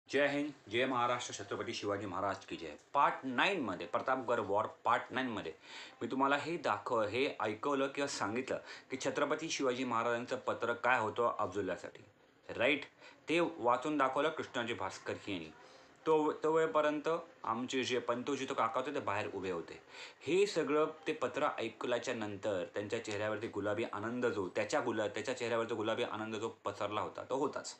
जय हिंद, जय महाराष्ट्र, छत्रपती शिवाजी महाराज की जय. पार्ट 9 मध्ये Pratapgad war part 9 मध्ये मी तुम्हाला हे ऐकवलं किंवा सांगितलं की छत्रपती शिवाजी महाराजांचं पत्र काय होतं अफझुल्लासाठी. राईट. ते वाचून दाखवलं कृष्णाजी भास्कर यांनी. तो वेळपर्यंत आमचे जे पंतोजी काका होते ते बाहेर उभे होते. हे सगळं ते पत्र ऐकल्याच्या नंतर त्यांच्या चेहऱ्यावरती गुलाबी आनंद त्याच्या चेहऱ्यावरती गुलाबी आनंद जो पसरला होता तो होताच.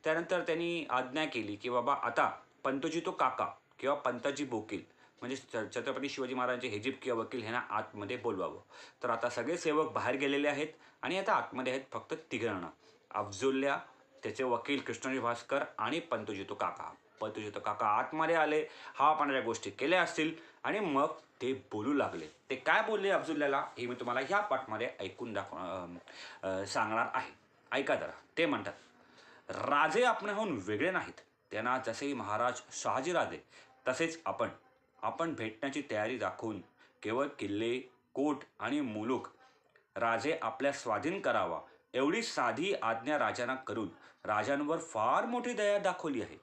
त्यानंतर त्यांनी आज्ञा केली की बाबा आता पंतोजी काका किंवा पंताजी बोकील म्हणजे छत्रपती शिवाजी महाराजांचे हेजीब किंवा वकील ह्यांना आतमध्ये बोलवावं. तर आता सगळे सेवक बाहेर गेलेले आहेत आणि आता आतमध्ये आहेत फक्त तिघजणं. अफझुल्ला, त्याचे वकील कृष्णाजी भास्कर आणि पंतोजी काका. पंतोजी काका आतमध्ये आले, हवा पाण्याच्या गोष्टी केल्या असतील आणि मग ते बोलू लागले. ते काय बोलले अफझुल्ल्याला हे मी तुम्हाला ह्या पाठमध्ये ऐकून सांगणार आहे. ऐका जरा. ते म्हणतात, राजे आपणाहून वेगळे नाहीत. त्यांना जसे महाराज शहाजीराजे तसेच आपण भेटण्याची तयारी दाखवून केवळ किल्ले, कोट आणि मुलूक राजे आपल्या स्वाधीन करावा एवढी साधी आज्ञा राजांना करून राजांवर फार मोठी दया दाखवली आहे.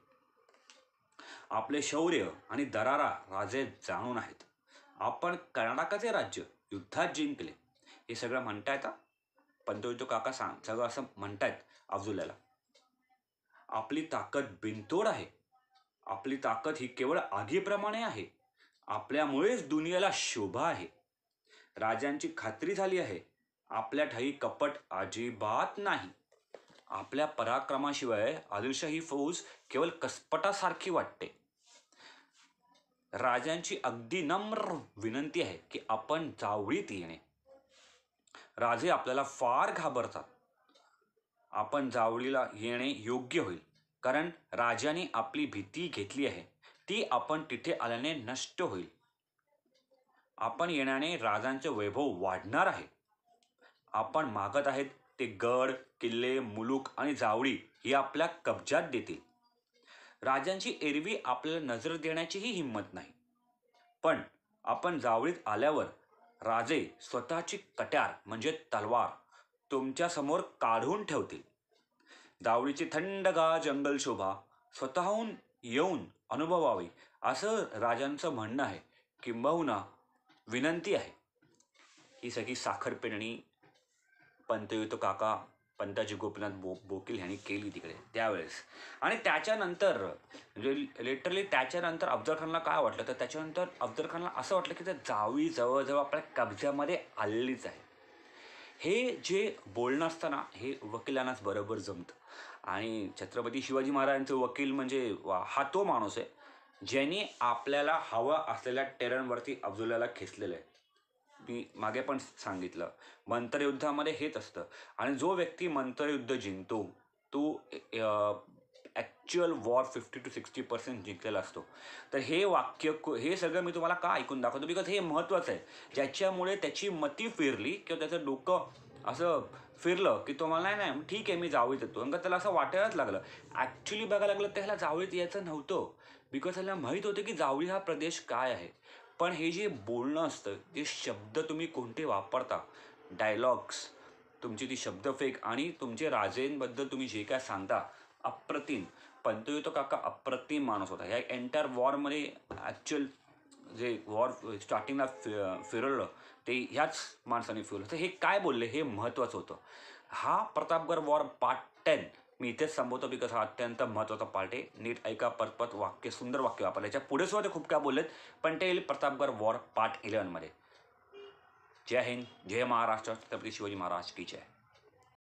आपले शौर्य आणि दरारा राजे जाणून आहेत. आपण कर्नाटकाचे राज्य युद्धात जिंकले. हे सगळं म्हणतायत. पंतोजी काका सगळं असं म्हणतायत अफझुल्ल्याला. आपली ताकद बिनतोड आहे. आपली ताकद ही केवळ आगीप्रमाणे आहे. आपल्यामुळेच दुनियेला शोभा आहे. राजांची खात्री झाली आहे. आपल्या ठाई कपट अजिबात नाही. आपल्या पराक्रमाशिवाय आदिलशाही फौज केवळ कसपटासारखी वाटते. राजांची अगदी नम्र विनंती आहे की आपण जावळीत येणे. राजे आपल्याला फार घाबरतात. आपण जावळीला येणे योग्य होईल, कारण राजांनी आपली भीती घेतली आहे ती आपण तिथे आल्याने नष्ट होईल. आपण येण्याने राजांचे वैभव वाढणार आहे. आपण मागत आहेत ते गड, किल्ले, मुलूक आणि जावळी ही आपल्या कब्जात देतील. राजांची एरवी आपल्याला नजर देण्याचीही हिंमत नाही. पण आपण जावळीत आल्यावर राजे स्वतःची कट्यार म्हणजे तलवार तुमच्या समोर काढून ठेवतील. जावळीची थंडगार जंगल शोभा स्वतःहून येऊन अनुभवावी असं राजांचं म्हणणं आहे, किंबहुना विनंती आहे. ही सगळी साखरपेरणी पंतोजी काका पंताजी गोपीनाथ बोकील यांनी केली तिकडे त्यावेळेस. आणि त्याच्यानंतर म्हणजे लिटरली त्याच्यानंतर अफजल खानला काय वाटलं, तर त्याच्यानंतर अफजल खानला असं वाटलं की त्या जावळी जवळजवळ आपल्या कब्ज्यामध्ये आलेलीच आहे. हे जे बोलणं असताना हे वकिलांनाच बरोबर जमतं. आणि छत्रपती शिवाजी महाराजांचे वकील म्हणजे हा तो माणूस आहे ज्यांनी आपल्याला हवा असलेल्या टेरनवरती अफझुल्ल्याला खेचलेलं आहे. मी मागे पण सांगितलं, मंत्रयुद्धामध्ये हेच असतं. आणि जो व्यक्ती मंत्रयुद्ध जिंकतो तो ॲक्च्युअल वॉर 50 to 60% जिंकलेला असतो. तर हे सगळं मी तुम्हाला का ऐकून दाखवतो, बिकॉज हे महत्त्वाचं आहे. ज्याच्यामुळे त्याची मती फिरली किंवा त्याचं डोकं असं फिरलं की तो मला नाही ठीक आहे मी जावळीत येतो. नंतर त्याला असं वाटायलाच लागलं. ॲक्च्युली बघायला लागलं त्याला जावळीत यायचं नव्हतं, बिकॉज त्याला माहीत होतं की जावळी हा प्रदेश काय आहे. पण हे जे बोलणं असतं, जे शब्द तुम्ही कोणते वापरता, डायलॉग्स, तुमची ती शब्दफेक आणि तुमचे राजेंबद्दल तुम्ही जे काय सांगता, अप्रतिम. पंतोजी काका अप्रतिम माणूस होता. ह्या एंटायर वॉरमध्ये ॲक्च्युअल जे वॉर स्टार्टिंगला फिरवलं ते ह्याच माणसाने फिरवलं. तर हे काय बोलले हे महत्त्वाचं होतं. हा प्रतापगड वॉर पार्ट 10 मी इथेच संबोधतो, बिकॉज हा अत्यंत महत्त्वाचा पार्ट आहे. नीट ऐका, परत वाक्य, सुंदर वाक्य वापरलं. याच्या पुढे सुद्धा ते खूप काय बोललेत, पण ते येईल प्रतापगड वॉर पार्ट 11 मध्ये. जय हिंद, जय महाराष्ट्र, छत्रपती शिवाजी महाराज की जय.